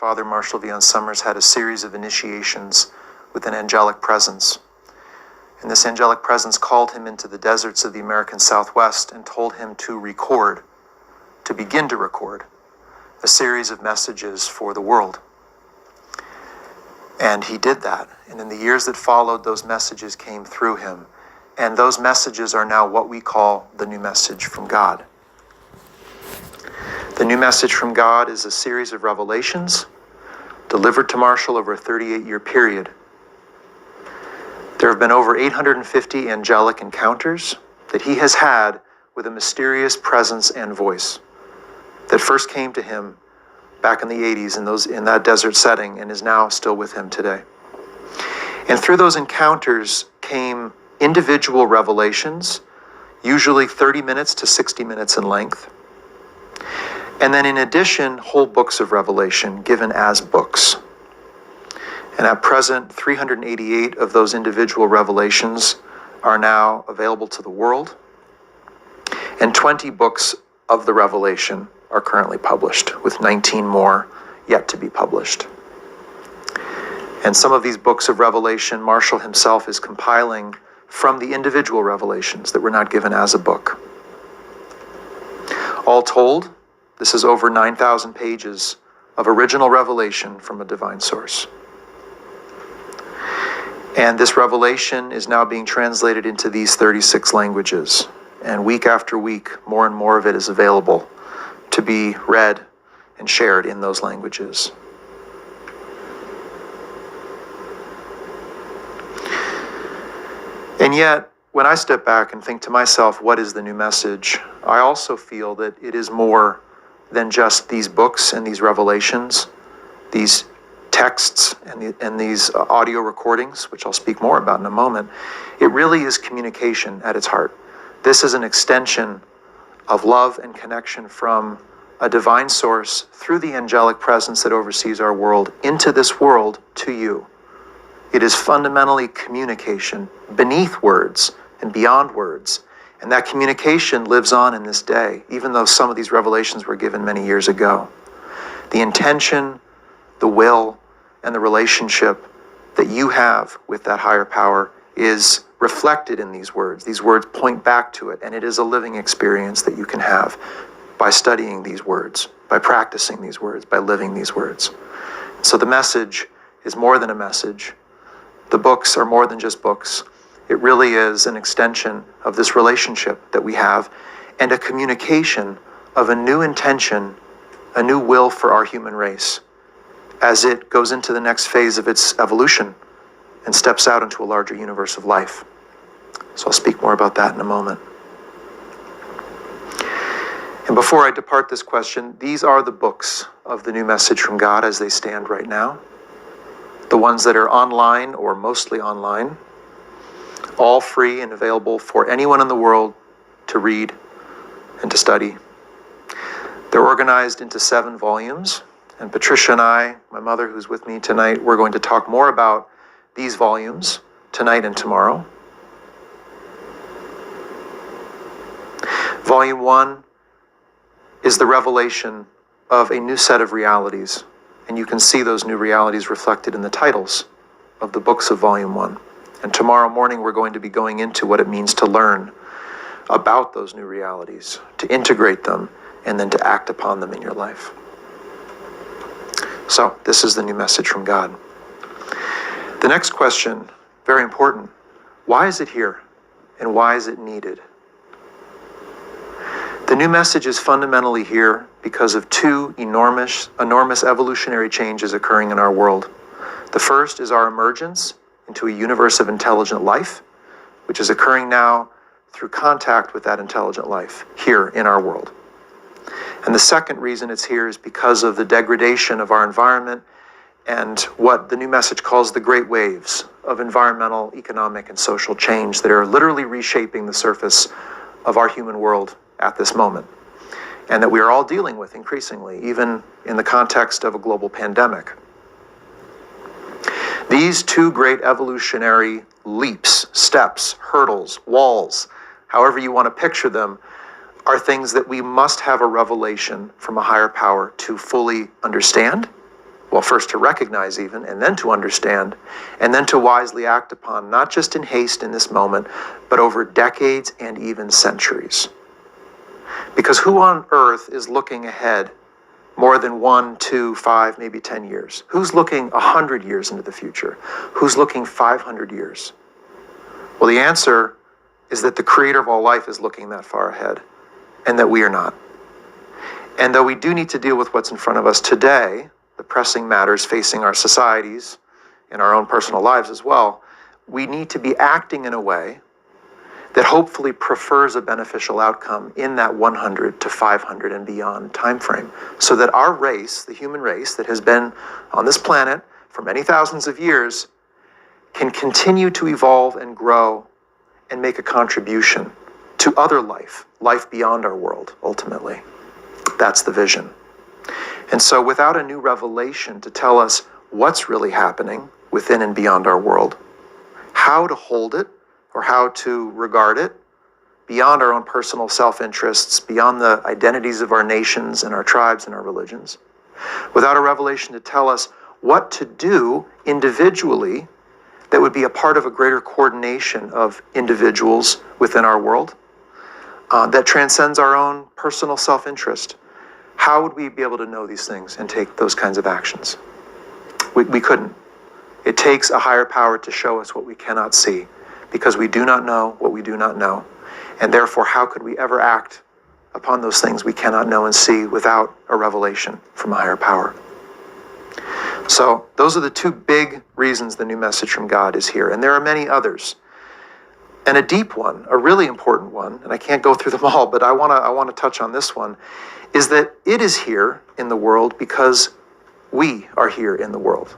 Father Marshall V. Summers had a series of initiations with an angelic presence. And this angelic presence called him into the deserts of the American Southwest and told him to begin to record a series of messages for the world. And he did that. And in the years that followed, those messages came through him. And those messages are now what we call the new message from God. The new message from God is a series of revelations delivered to Marshall over a 38-year period. There have been over 850 angelic encounters that he has had with a mysterious presence and voice that first came to him back in the 80s in that desert setting and is now still with him today. And through those encounters came individual revelations, usually 30 minutes to 60 minutes in length. And then in addition, whole books of revelation given as books. And at present, 388 of those individual revelations are now available to the world. And 20 books of the revelation are currently published, with 19 more yet to be published. And some of these books of revelation, Marshall himself is compiling from the individual revelations that were not given as a book. All told, this is over 9,000 pages of original revelation from a divine source. And this revelation is now being translated into these 36 languages. And week after week, more and more of it is available to be read and shared in those languages. And yet, when I step back and think to myself, what is the new message? I also feel that it is more than just these books and these revelations, these texts and these audio recordings, which I'll speak more about in a moment. It really is communication at its heart. This is an extension of love and connection from a divine source through the angelic presence that oversees our world into this world to you. It is fundamentally communication beneath words and beyond words. And that communication lives on in this day, even though some of these revelations were given many years ago. The intention, the will, and the relationship that you have with that higher power is reflected in these words. These words point back to it, and it is a living experience that you can have by studying these words, by practicing these words, by living these words. So the message is more than a message. The books are more than just books. It really is an extension of this relationship that we have and a communication of a new intention, a new will for our human race as it goes into the next phase of its evolution and steps out into a larger universe of life. So I'll speak more about that in a moment. And before I depart this question, these are the books of the new message from God as they stand right now. The ones that are online or mostly online, all free and available for anyone in the world to read and to study. They're organized into 7 volumes, and Patricia and I, my mother who's with me tonight, we're going to talk more about these volumes tonight and tomorrow. Volume 1 is the revelation of a new set of realities, and you can see those new realities reflected in the titles of the books of Volume 1. And tomorrow morning we're going to be going into what it means to learn about those new realities, to integrate them, and then to act upon them in your life. So, this is the new message from God. The next question, very important. Why is it here? And why is it needed? The new message is fundamentally here because of 2 enormous evolutionary changes occurring in our world. The first is our emergence into a universe of intelligent life, which is occurring now through contact with that intelligent life here in our world. And the second reason it's here is because of the degradation of our environment and what the new message calls the great waves of environmental, economic, and social change that are literally reshaping the surface of our human world at this moment, and that we are all dealing with increasingly, even in the context of a global pandemic. These 2 great evolutionary leaps, steps, hurdles, walls, however you want to picture them, are things that we must have a revelation from a higher power to fully understand Well, first to recognize even, and then to understand, and then to wisely act upon, not just in haste in this moment, but over decades and even centuries. Because who on earth is looking ahead more than 1, 2, 5, maybe 10 years? Who's looking 100 years into the future? Who's looking 500 years? Well, the answer is that the creator of all life is looking that far ahead, and that we are not. And though we do need to deal with what's in front of us today, the pressing matters facing our societies and our own personal lives as well, we need to be acting in a way that hopefully prefers a beneficial outcome in that 100 to 500 and beyond time frame, so that our race, the human race that has been on this planet for many thousands of years, can continue to evolve and grow and make a contribution to other life beyond our world, ultimately. That's the vision. And so without a new revelation to tell us what's really happening within and beyond our world, how to hold it or how to regard it beyond our own personal self-interests, beyond the identities of our nations and our tribes and our religions, without a revelation to tell us what to do individually that would be a part of a greater coordination of individuals within our world that transcends our own personal self-interest. How would we be able to know these things and take those kinds of actions? We couldn't. It takes a higher power to show us what we cannot see, because we do not know what we do not know. And therefore, how could we ever act upon those things we cannot know and see without a revelation from a higher power? So those are the two big reasons the new message from God is here. And there are many others. And a deep one, a really important one, and I can't go through them all, but I want to touch on this one, is that it is here in the world because we are here in the world.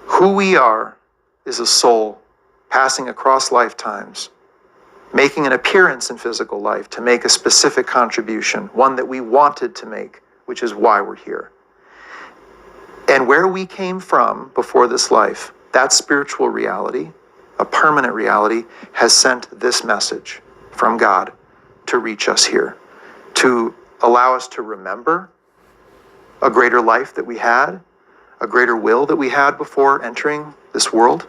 Who we are is a soul passing across lifetimes, making an appearance in physical life to make a specific contribution, one that we wanted to make, which is why we're here. And where we came from before this life, that spiritual reality, a permanent reality, has sent this message from God to reach us here, to allow us to remember a greater life that we had, a greater will that we had before entering this world,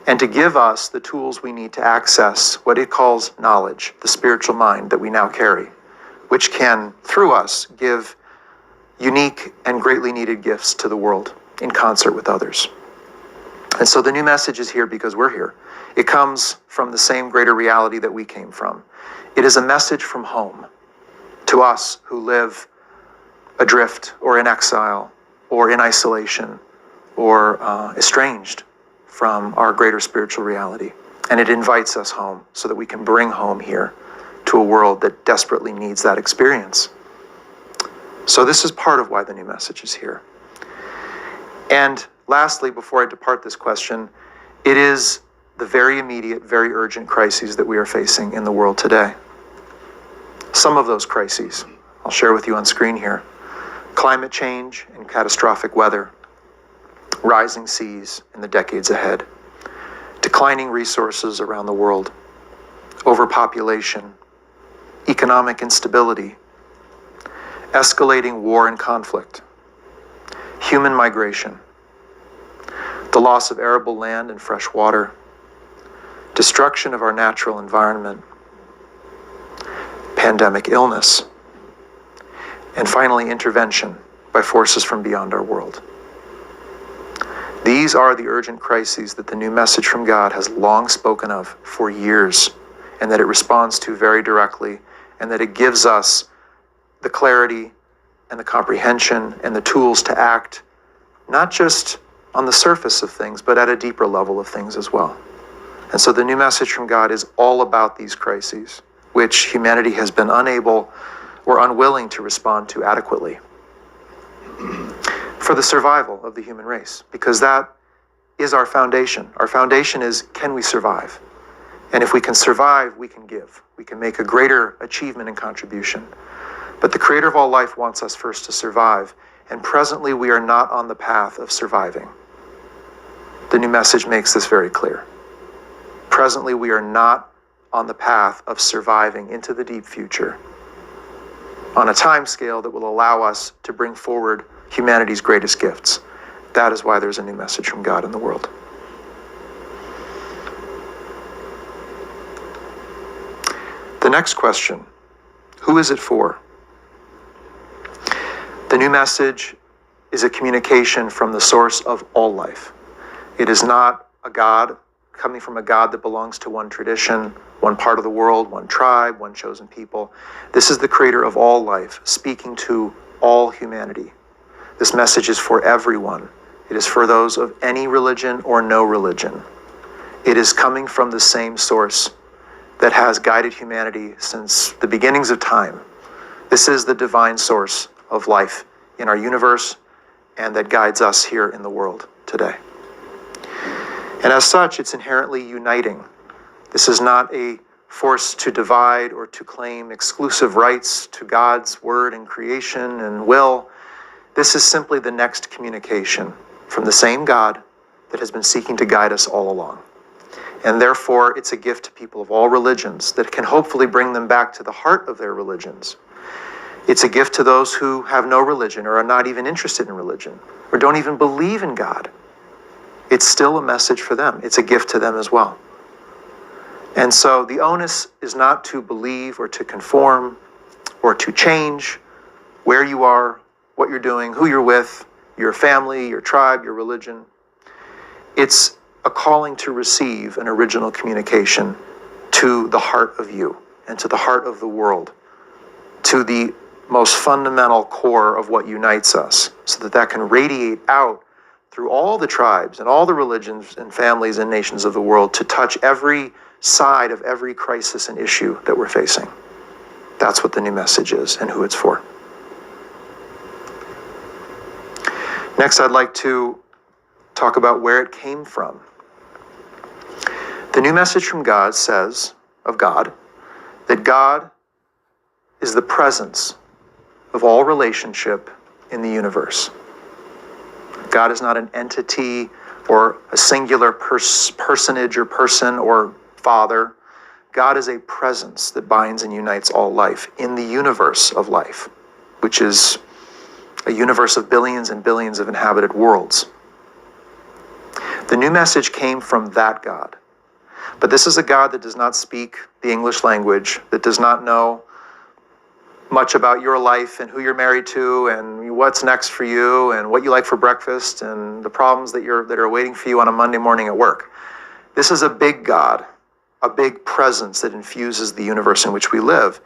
and to give us the tools we need to access what it calls knowledge, the spiritual mind that we now carry, which can, through us, give unique and greatly needed gifts to the world in concert with others. And so the new message is here because we're here. It comes from the same greater reality that we came from. It is a message from home to us who live adrift or in exile or in isolation or estranged from our greater spiritual reality. And it invites us home so that we can bring home here to a world that desperately needs that experience. So this is part of why the new message is here. And lastly, before I depart this question, it is the very immediate, very urgent crises that we are facing in the world today. Some of those crises I'll share with you on screen here. Climate change and catastrophic weather, rising seas in the decades ahead, declining resources around the world, overpopulation, economic instability, escalating war and conflict, human migration, the loss of arable land and fresh water, destruction of our natural environment, pandemic illness, and finally intervention by forces from beyond our world. These are the urgent crises that the new message from God has long spoken of for years, and that it responds to very directly, and that it gives us the clarity and the comprehension and the tools to act, not just on the surface of things, but at a deeper level of things as well. And so the new message from God is all about these crises, which humanity has been unable or unwilling to respond to adequately for the survival of the human race, because that is our foundation. Our foundation is, can we survive? And if we can survive, we can give. We can make a greater achievement and contribution. But the creator of all life wants us first to survive, and presently we are not on the path of surviving. The new message makes this very clear. Presently we are not on the path of surviving into the deep future on a time scale that will allow us to bring forward humanity's greatest gifts. That is why there's a new message from God in the world. The next question, who is it for? The new message is a communication from the source of all life. It is not a God coming from a God that belongs to one tradition, one part of the world, one tribe, one chosen people. This is the creator of all life, speaking to all humanity. This message is for everyone. It is for those of any religion or no religion. It is coming from the same source that has guided humanity since the beginnings of time. This is the divine source of life in our universe and that guides us here in the world today. And as such, it's inherently uniting. This is not a force to divide or to claim exclusive rights to God's word and creation and will. This is simply the next communication from the same God that has been seeking to guide us all along. And therefore, it's a gift to people of all religions that can hopefully bring them back to the heart of their religions. It's a gift to those who have no religion or are not even interested in religion or don't even believe in God. It's still a message for them. It's a gift to them as well. And so the onus is not to believe or to conform or to change where you are, what you're doing, who you're with, your family, your tribe, your religion. It's a calling to receive an original communication to the heart of you and to the heart of the world, to the most fundamental core of what unites us, so that that can radiate out through all the tribes and all the religions and families and nations of the world to touch every side of every crisis and issue that we're facing. That's what the new message is and who it's for. Next, I'd like to talk about where it came from. The new message from God says of God that God is the presence of all relationship in the universe. God is not an entity or a singular personage or person or father. God is a presence that binds and unites all life in the universe of life, which is a universe of billions and billions of inhabited worlds. The new message came from that God. But this is a God that does not speak the English language, that does not know much about your life and who you're married to and what's next for you and what you like for breakfast and the problems that are waiting for you on a Monday morning at work. This is a big God, a big presence that infuses the universe in which we live.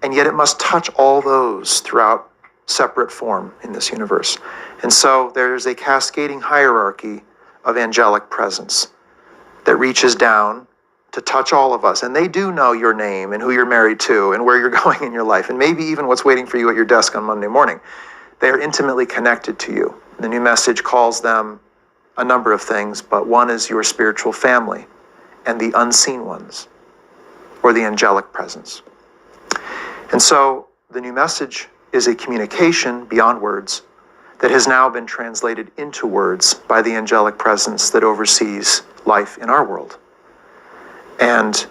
And yet it must touch all those throughout separate form in this universe. And so there's a cascading hierarchy of angelic presence that reaches down to touch all of us. And they do know your name and who you're married to and where you're going in your life and maybe even what's waiting for you at your desk on Monday morning. They are intimately connected to you. The new message calls them a number of things, but one is your spiritual family and the unseen ones, or the angelic presence. And so the new message is a communication beyond words that has now been translated into words by the angelic presence that oversees life in our world. And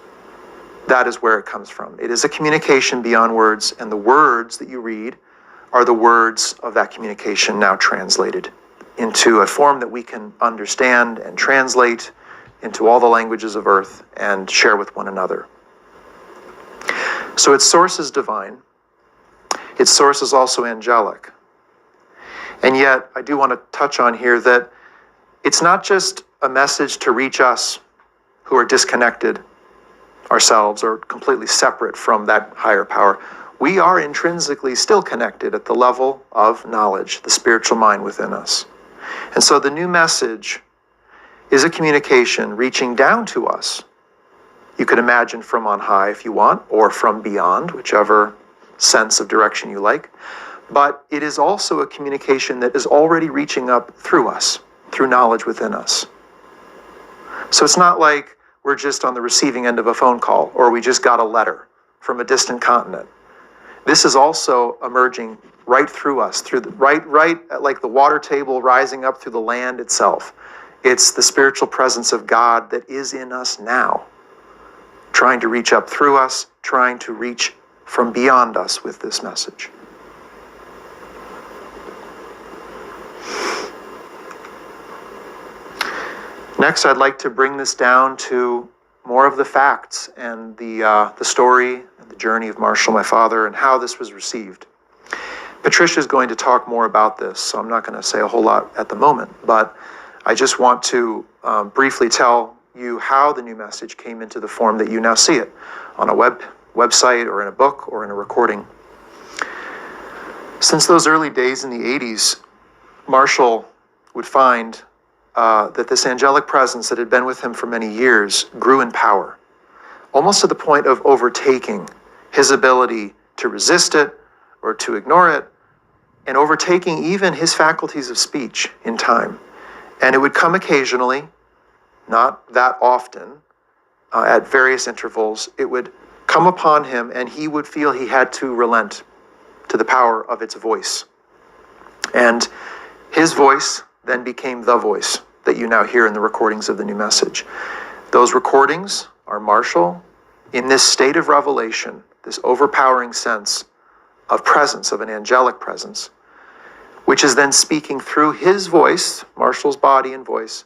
that is where it comes from. It is a communication beyond words, and the words that you read are the words of that communication now translated into a form that we can understand and translate into all the languages of earth and share with one another. So its source is divine. Its source is also angelic. And yet, I do want to touch on here that it's not just a message to reach us who are disconnected ourselves or completely separate from that higher power. We are intrinsically still connected at the level of knowledge, the spiritual mind within us. And so the new message is a communication reaching down to us. You could imagine from on high if you want, or from beyond, whichever sense of direction you like. But it is also a communication that is already reaching up through us, through knowledge within us. So it's not like we're just on the receiving end of a phone call, or we just got a letter from a distant continent. This is also emerging right through us, through the right like the water table rising up through the land itself. It's the spiritual presence of God that is in us now, trying to reach up through us, trying to reach from beyond us with this message. Next, I'd like to bring this down to more of the facts and the story and the journey of Marshall, my father, and how this was received. Patricia is going to talk more about this, so I'm not going to say a whole lot at the moment, but I just want to briefly tell you how the new message came into the form that you now see it on a website or in a book or in a recording. Since those early days in the 80s, Marshall would find that this angelic presence that had been with him for many years grew in power, almost to the point of overtaking his ability to resist it or to ignore it, and overtaking even his faculties of speech in time. And it would come occasionally, not that often, at various intervals. It would come upon him and he would feel he had to relent to the power of its voice. And his voice then became the voice that you now hear in the recordings of the new message. Those recordings are Marshall in this state of revelation, this overpowering sense of presence, of an angelic presence, which is then speaking through his voice, Marshall's body and voice,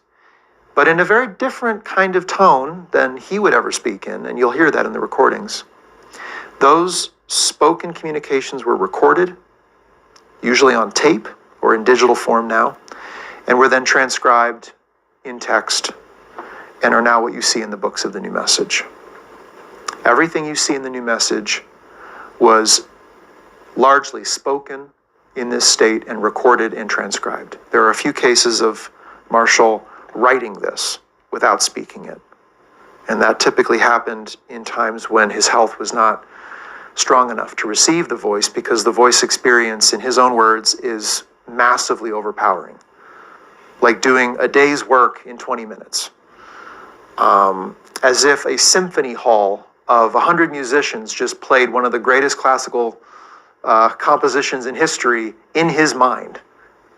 but in a very different kind of tone than he would ever speak in, and you'll hear that in the recordings. Those spoken communications were recorded, usually on tape or in digital form now, and were then transcribed in text and are now what you see in the books of the new message. Everything you see in the new message was largely spoken in this state and recorded and transcribed. There are a few cases of Marshall writing this without speaking it. And that typically happened in times when his health was not strong enough to receive the voice, because the voice experience, in his own words, is massively overpowering. Like doing a day's work in 20 minutes. As if a symphony hall of 100 musicians just played one of the greatest classical compositions in history in his mind,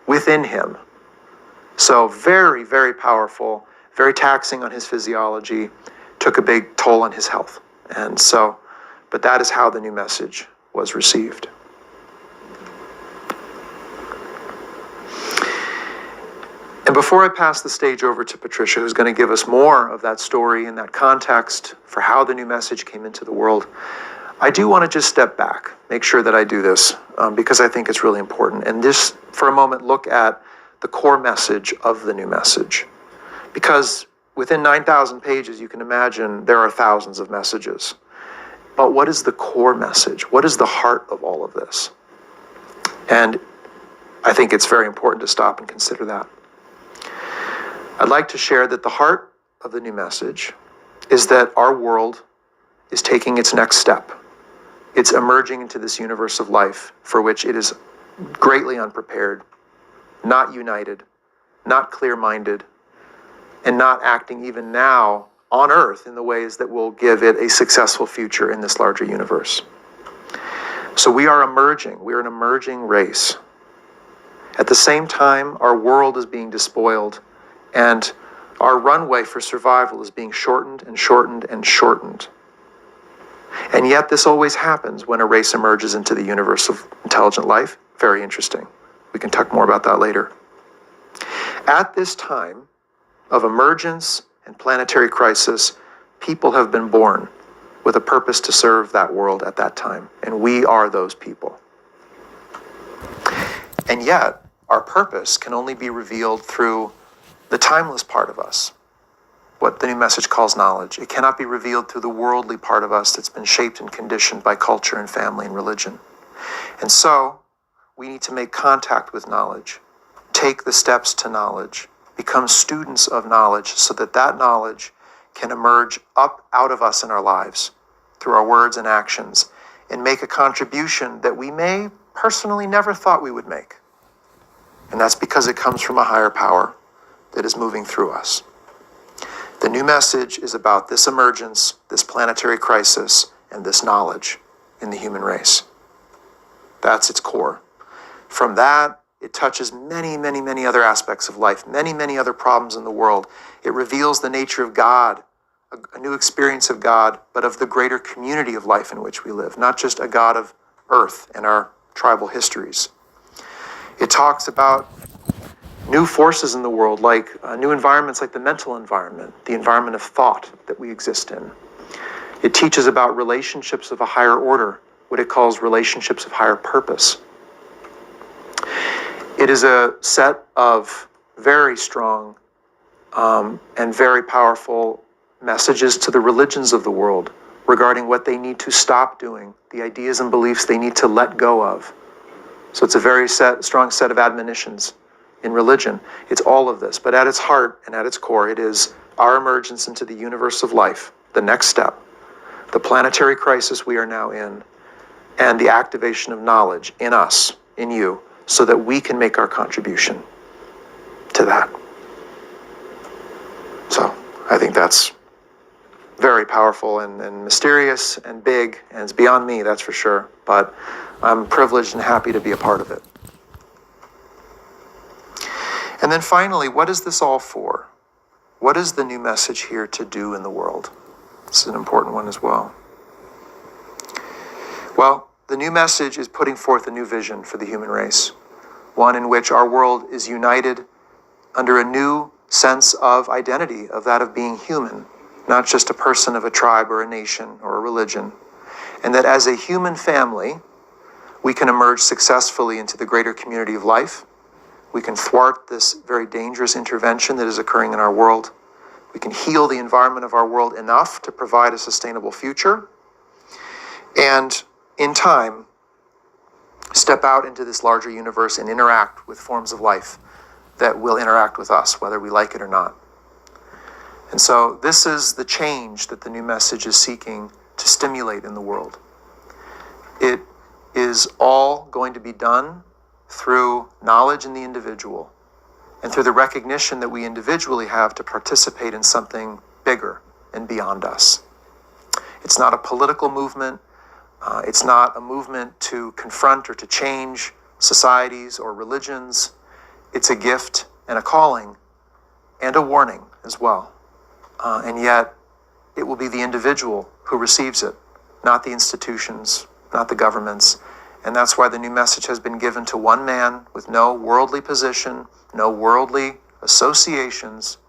within him. So very, very powerful, very taxing on his physiology, took a big toll on his health. And so, but that is how the new message was received. And before I pass the stage over to Patricia, who's going to give us more of that story and that context for how the new message came into the world, I do want to just step back, make sure that I do this, because I think it's really important. And just for a moment, look at the core message of the new message. Because within 9,000 pages, you can imagine there are thousands of messages. But what is the core message? What is the heart of all of this? And I think it's very important to stop and consider that. I'd like to share that the heart of the new message is that our world is taking its next step. It's emerging into this universe of life for which it is greatly unprepared, not united, not clear-minded, and not acting even now on Earth in the ways that will give it a successful future in this larger universe. So we are emerging. We're an emerging race. At the same time, our world is being despoiled, and our runway for survival is being shortened and shortened and shortened. And yet this always happens when a race emerges into the universe of intelligent life. Very interesting. We can talk more about that later. At this time of emergence and planetary crisis, people have been born with a purpose to serve that world at that time. And we are those people. And yet, our purpose can only be revealed through the timeless part of us, what the new message calls knowledge. It cannot be revealed through the worldly part of us that's been shaped and conditioned by culture and family and religion. And so, we need to make contact with knowledge, take the steps to knowledge, become students of knowledge, so that that knowledge can emerge up out of us in our lives through our words and actions, and make a contribution that we may personally never thought we would make. And that's because it comes from a higher power that is moving through us. The new message is about this emergence, this planetary crisis, and this knowledge in the human race. That's its core. From that, it touches many, many, many other aspects of life, many, many other problems in the world. It reveals the nature of God, a new experience of God, but of the greater community of life in which we live, not just a God of earth and our tribal histories. It talks about new forces in the world, like new environments like the mental environment, the environment of thought that we exist in. It teaches about relationships of a higher order, what it calls relationships of higher purpose. It is a set of very strong and very powerful messages to the religions of the world regarding what they need to stop doing, the ideas and beliefs they need to let go of. So it's a very strong set of admonitions in religion. It's all of this, but at its heart and at its core, it is our emergence into the universe of life, the next step, the planetary crisis we are now in, and the activation of knowledge in us, in you, so that we can make our contribution to that. So I think that's very powerful and mysterious and big, and it's beyond me, that's for sure. But I'm privileged and happy to be a part of it. And then finally, what is this all for? What is the new message here to do in the world? This is an important one as well. Well, the new message is putting forth a new vision for the human race, one in which our world is united under a new sense of identity, of that of being human, not just a person of a tribe or a nation or a religion, and that as a human family, we can emerge successfully into the greater community of life. We can thwart this very dangerous intervention that is occurring in our world. We can heal the environment of our world enough to provide a sustainable future. And in time, step out into this larger universe and interact with forms of life that will interact with us, whether we like it or not. And so this is the change that the new message is seeking to stimulate in the world. It is all going to be done through knowledge in the individual and through the recognition that we individually have to participate in something bigger and beyond us. It's not a political movement. It's not a movement to confront or to change societies or religions. It's a gift and a calling and a warning as well. And yet, it will be the individual who receives it, not the institutions, not the governments. And that's why the new message has been given to one man with no worldly position, no worldly associations,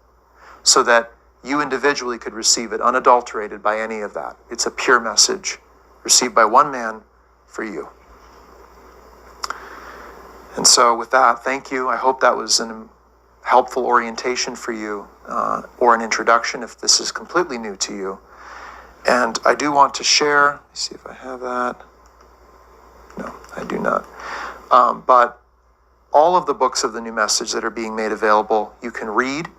so that you individually could receive it unadulterated by any of that. It's a pure message received by one man for you. And so with that, thank you. I hope that was a helpful orientation for you, or an introduction if this is completely new to you. And I do want to share, let me see if I have that. No, I do not. But all of the books of the New Message that are being made available, you can read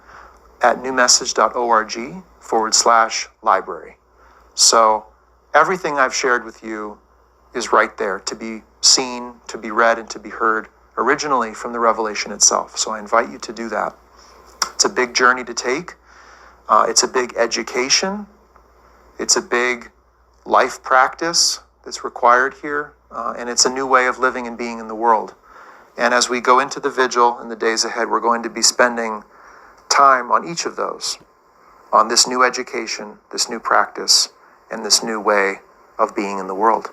at newmessage.org/library. So everything I've shared with you is right there to be seen, to be read, and to be heard originally from the revelation itself. So I invite you to do that. It's a big journey to take. It's a big education. It's a big life practice that's required here. And it's a new way of living and being in the world. And as we go into the vigil in the days ahead, we're going to be spending time on each of those, on this new education, this new practice, and this new way of being in the world.